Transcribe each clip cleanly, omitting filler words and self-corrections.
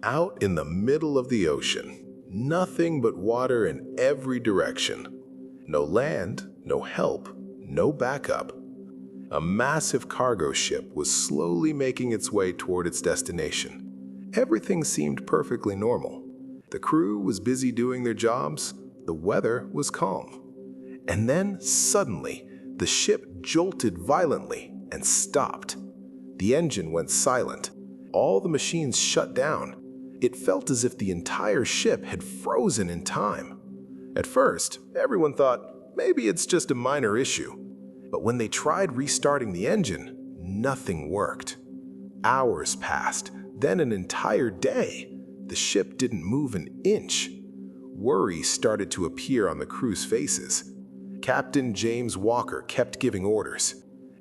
Out in the middle of the ocean, nothing but water in every direction. No land, no help, no backup. A massive cargo ship was slowly making its way toward its destination. Everything seemed perfectly normal. The crew was busy doing their jobs. The weather was calm. And then, suddenly, the ship jolted violently and stopped. The engine went silent. All the machines shut down. It felt as if the entire ship had frozen in time. At first, everyone thought, maybe it's just a minor issue. But when they tried restarting the engine, nothing worked. Hours passed, then an entire day. The ship didn't move an inch. Worry started to appear on the crew's faces. Captain James Walker kept giving orders.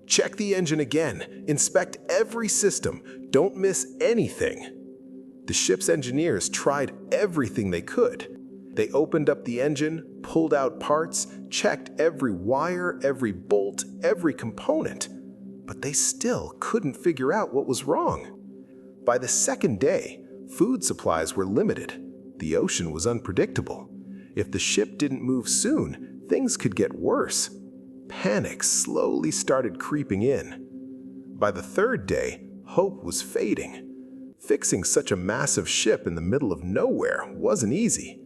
Check the engine again. Inspect every system. Don't miss anything. The ship's engineers tried everything they could. They opened up the engine, pulled out parts, checked every wire, every bolt, every component. But they still couldn't figure out what was wrong. By the second day, food supplies were limited. The ocean was unpredictable. If the ship didn't move soon, things could get worse. Panic slowly started creeping in. By the third day, hope was fading. Fixing such a massive ship in the middle of nowhere wasn't easy.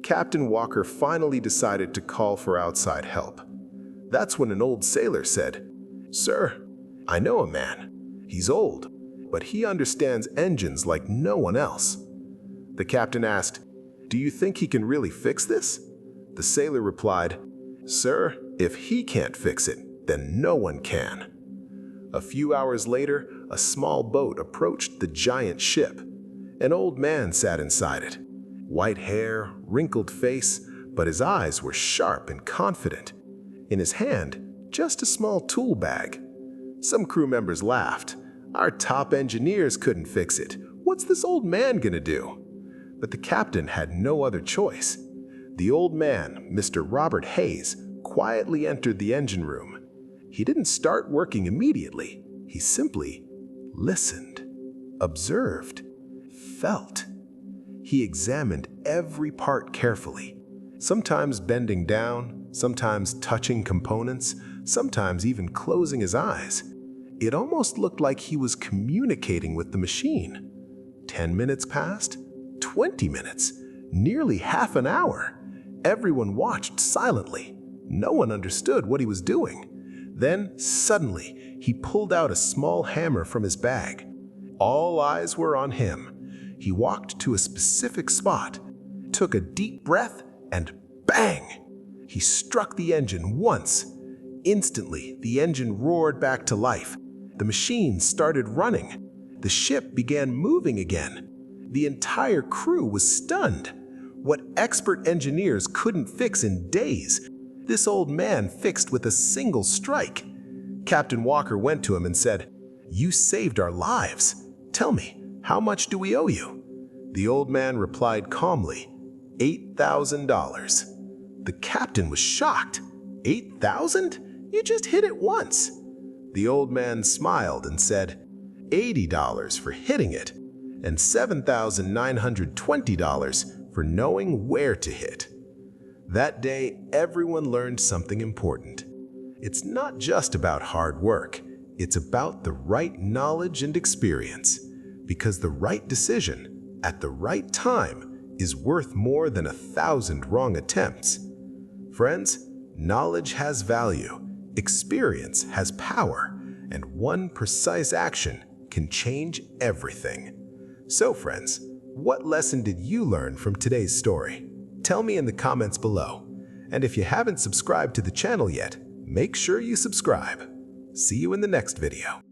Captain Walker finally decided to call for outside help. That's when an old sailor said, "Sir, I know a man. He's old, but he understands engines like no one else." The captain asked, "Do you think he can really fix this?" The sailor replied, "Sir, if he can't fix it, then no one can." A few hours later, a small boat approached the giant ship. An old man sat inside it. White hair, wrinkled face, but his eyes were sharp and confident. In his hand, just a small tool bag. Some crew members laughed. "Our top engineers couldn't fix it. What's this old man gonna do?" But the captain had no other choice. The old man, Mr. Robert Hayes, quietly entered the engine room. He didn't start working immediately. He simply listened, observed, felt. He examined every part carefully, sometimes bending down, sometimes touching components, sometimes even closing his eyes. It almost looked like he was communicating with the machine. 10 minutes passed, 20 minutes, nearly half an hour. Everyone watched silently. No one understood what he was doing. Then, suddenly, he pulled out a small hammer from his bag. All eyes were on him. He walked to a specific spot, took a deep breath, and bang! He struck the engine once. Instantly, the engine roared back to life. The machine started running. The ship began moving again. The entire crew was stunned. What expert engineers couldn't fix in days, this old man fixed with a single strike. Captain Walker went to him and said, "You saved our lives. Tell me, how much do we owe you?" The old man replied calmly, $8,000. The captain was shocked. "8,000? You just hit it once." The old man smiled and said, $80 for hitting it, and $7,920 for knowing where to hit. That day, everyone learned something important. It's not just about hard work. It's about the right knowledge and experience. Because the right decision, at the right time, is worth more than 1,000 wrong attempts. Friends, knowledge has value, experience has power, and one precise action can change everything. So friends, what lesson did you learn from today's story? Tell me in the comments below. And if you haven't subscribed to the channel yet, make sure you subscribe. See you in the next video.